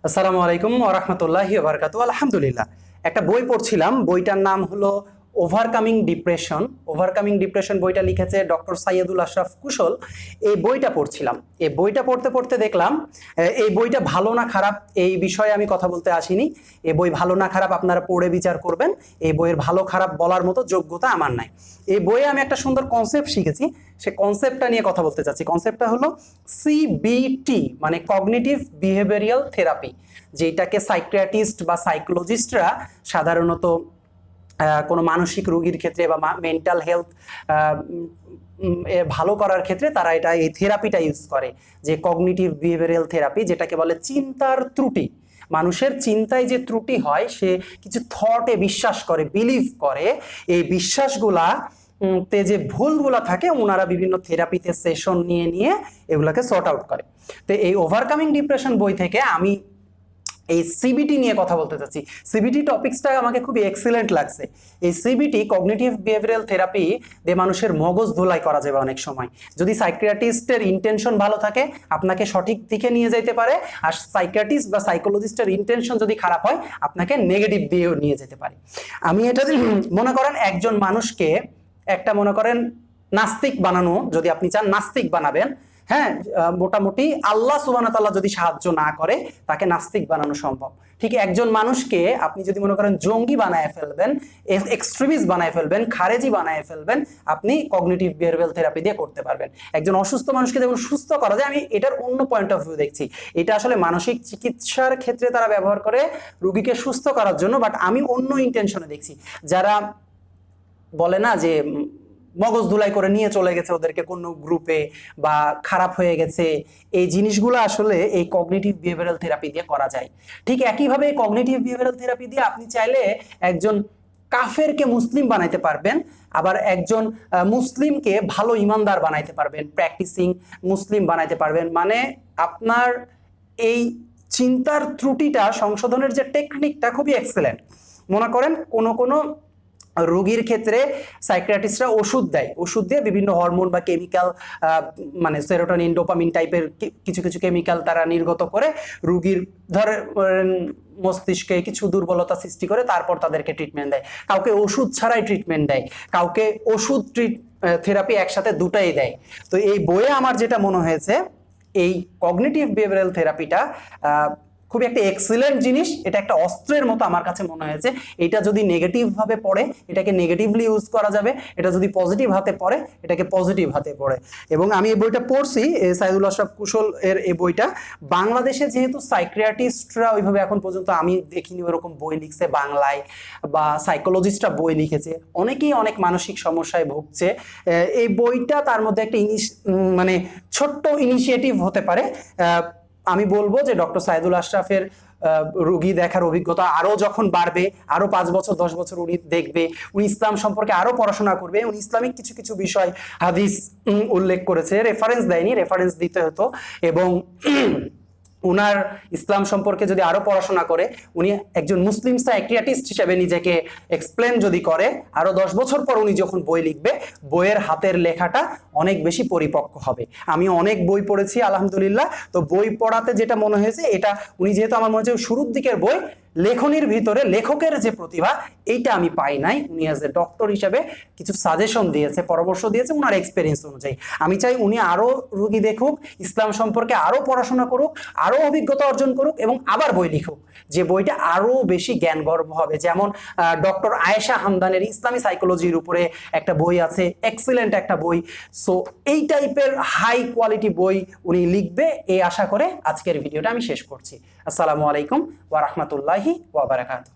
আসসালামু আলাইকুম ওয়া রাহমাতুল্লাহি ওয়া বারাকাতুহু। আলহামদুলিল্লাহ, একটা বই পড়ছিলাম, বইটার নাম হলো ওভারকামিং ডিপ্রেশন। ওভারকামিং ডিপ্রেশন বইটা লিখেছে ডক্টর সাইয়েদুল আশরাফ কুশল। এই বইটা পড়ছিলাম। এই বইটা পড়তে পড়তে দেখলাম এই বইটা ভালো না খারাপ এই বিষয়ে আমি কথা বলতে আসিনি। এই বই ভালো না খারাপ আপনারা পড়ে বিচার করবেন। এই বইয়ের ভালো খারাপ বলার মতো যোগ্যতা আমার নাই। এই বইয়ে আমি একটা সুন্দর কনসেপ্ট শিখেছি, সে কনসেপ্টটা নিয়ে কথা বলতে চাচ্ছি। কনসেপ্টটা হলো সিবিটি, মানে কগনিটিভ বিহেভিয়ারাল থেরাপি, যেটাকে সাইকিয়াট্রিস্ট বা সাইকোলজিস্টরা সাধারণত কোনো মানসিক রোগীর ক্ষেত্রে বা মেন্টাল হেলথ ভালো করার ক্ষেত্রে তারা এই থেরাপিটা ইউজ করে, যে কগনিটিভ বিহেভিয়ারাল থেরাপি, যেটাকে বলে চিন্তার ত্রুটি। মানুষের চিন্তায় যে ত্রুটি হয়, সে কিছু থটে বিশ্বাস করে, বিলিভ করে, এই বিশ্বাসগুলা তে যে ভুলগুলা থাকে ওনারা বিভিন্ন থেরাপিতে সেশন নিয়ে নিয়ে এগুলাকে সর্ট আউট করে। তো এই ওভারকামিং ডিপ্রেশন বই থেকে আমি এই সিবিটি নিয়ে কথা বলতে চাচ্ছি। সিবিটি টপিকসটা আমাকে খুবই এক্সিলেন্ট লাগছে। এই সিবিটি কগনিটিভ বিহেভিয়ারাল থেরাপি দিয়ে মানুষের মগজ ধোলাই করা যাবে অনেক সময়। যদি সাইকিয়াট্রিস্টের ইন্টেনশন ভালো থাকে আপনাকে সঠিক দিকে নিয়ে যেতে পারে, আর সাইকিয়াট্রিস্ট বা সাইকোলজিস্টের ইন্টেনশন যদি খারাপ হয় আপনাকে নেগেটিভ দিয়েও নিয়ে যেতে পারে। আমি এটা মনে করেন একজন মানুষকে একটা মনে করেন নাস্তিক বানানো, যদি আপনি চান নাস্তিক বানাবেন, হ্যাঁ, মোটামুটি আল্লাহ সুবহানাহু ওয়া তাআলা যদি সাহায্য না করে তাকে নাস্তিক বানানো সম্ভব। ঠিক একজন মানুষকে আপনি যদি মনে করেন জঙ্গি বানায় ফেলবেন, এক্সট্রিমিস্ট বানায় ফেলবেন, খারেজি বানায় ফেলবেন, আপনি কগনিটিভ বিহেভিয়ারাল থেরাপি দিয়ে করতে পারবেন। একজন অসুস্থ মানুষকে যেমন সুস্থ করা যায়, আমি এটার অন্য পয়েন্ট অফ ভিউ দেখছি। এটা আসলে মানসিক চিকিৎসার ক্ষেত্রে তারা ব্যবহার করে রোগীকে সুস্থ করার জন্য, বাট আমি অন্য ইন্টেনশনে দেখছি। যারা বলে না যে মগজ ধুলাই করে নিয়ে চলে গেছে ওদেরকে কোনো গ্রুপে, বা খারাপ হয়ে গেছে, এই জিনিসগুলো আসলে এই কগনিটিভ বিহেভিয়ারাল থেরাপি দিয়ে করা যায়। ঠিক একইভাবে কগনিটিভ বিহেভিয়ারাল থেরাপি দিয়ে আপনি চাইলে একজন কাফেরকে মুসলিম বানাইতে পারবেন, আবার একজন মুসলিমকে ভালো ইমানদার বানাইতে পারবেন, প্র্যাকটিসিং মুসলিম বানাইতে পারবেন। মানে আপনার এই চিন্তার ত্রুটিটা সংশোধনের যে টেকনিকটা খুবই এক্সেলেন্ট। মনে করেন কোনো রোগীর ক্ষেত্রে সাইকিয়াট্রিস্টরা ওষুধ দেয়, ওষুধ দিয়ে বিভিন্ন হরমোন বা কেমিক্যাল, মানে সেরোটোনিন, ডোপামিন টাইপের কিছু কিছু কেমিক্যাল তারা নির্গত করে রোগীর ধরেন মস্তিষ্কে কিছু দুর্বলতা সৃষ্টি করে, তারপর তাদেরকে ট্রিটমেন্ট দেয়। কাউকে ওষুধ ছাড়াই ট্রিটমেন্ট দেয়, কাউকে ওষুধ থেরাপি একসাথে দুটাই দেয়। তো এই বইয়ে আমার যেটা মনে হয়েছে, এই কগনিটিভ বিহেভিয়ারাল থেরাপিটা খুবই একটা এক্সিলেন্ট জিনিস। এটা একটা অস্ত্রের মতো আমার কাছে মনে হয়েছে। এটা যদি নেগেটিভ ভাবে পড়ে এটাকে নেগেটিভলি ইউজ করা যাবে, এটা যদি পজিটিভ হাতে পড়ে এটাকে পজিটিভ হাতে পড়ে। এবং আমি এই বইটা পড়ছি, সাইয়েদুল আশরাফ কুশল এর এই বইটা। বাংলাদেশে যেহেতু সাইকিয়াট্রিস্টরা ওইভাবে এখন পর্যন্ত আমি দেখিনি ওরকম বই লিখছে বাংলায়, বা সাইকোলজিস্টরা বই লিখেছে, অনেকেই অনেক মানসিক সমস্যায় ভুগছে। এই বইটা তার মধ্যে একটা মানে ছোট্ট ইনিশিয়েটিভ হতে পারে। আমি বলবো যে ডক্টর সাইয়েদুল আশরাফের রোগী দেখার অভিজ্ঞতা আরো যখন বাড়বে, আরো 5 বছর 10 বছর উনি দেখবে, উনি ইসলাম সম্পর্কে আরো পড়াশোনা করবে, উনি ইসলামিক কিছু কিছু বিষয় হাদিস উল্লেখ করেছে, রেফারেন্স দেয়নি, রেফারেন্স দিতে হতো। এবং উনার ইসলাম সম্পর্কে যদি আরো পড়াশোনা করে, উনি একজন মুসলিম সাইকিয়াট্রিস্ট হিসেবে নিজেকে এক্সপ্লেন যদি করে, আরো 10 বছর পর উনি যখন বই লিখবে, বইয়ের হাতের লেখাটা অনেক বেশি পরিপক্ক হবে। আমি অনেক বই পড়েছি আলহামদুলিল্লাহ। তো বই পড়াতে যেটা মনে হয়েছে, এটা উনি যেহেতু আমার মনে হচ্ছে শুরুর দিকের বই, লেখনির ভিতরে লেখকের যে প্রতিভা এইটা আমি পাই নাই। উনি অ্যাজ এ ডক্টর হিসেবে কিছু সাজেশন দিয়েছে, পরামর্শ দিয়েছে উনার এক্সপেরিয়েন্স অনুযায়ী। আমি চাই উনি আরো রোগী দেখুক, ইসলাম সম্পর্কে আরো পড়াশোনা করুক, আরো অভিজ্ঞতা অর্জন করুক, এবং আবার বই লিখুক, যে বইটা আরো বেশি জ্ঞানগর্ভ হবে। যেমন ডক্টর আয়েশা হামদানের ইসলামী সাইকোলজির উপরে একটা বই আছে, এক্সিলেন্ট একটা বই। সো এই টাইপের হাই কোয়ালিটি বই উনি লিখবে, এই আশা করে আজকের ভিডিওটা আমি শেষ করছি। আসসালামু আলাইকুম ওয়া রাহমাতুল্লাহি ওয়া বারাকাতুহু।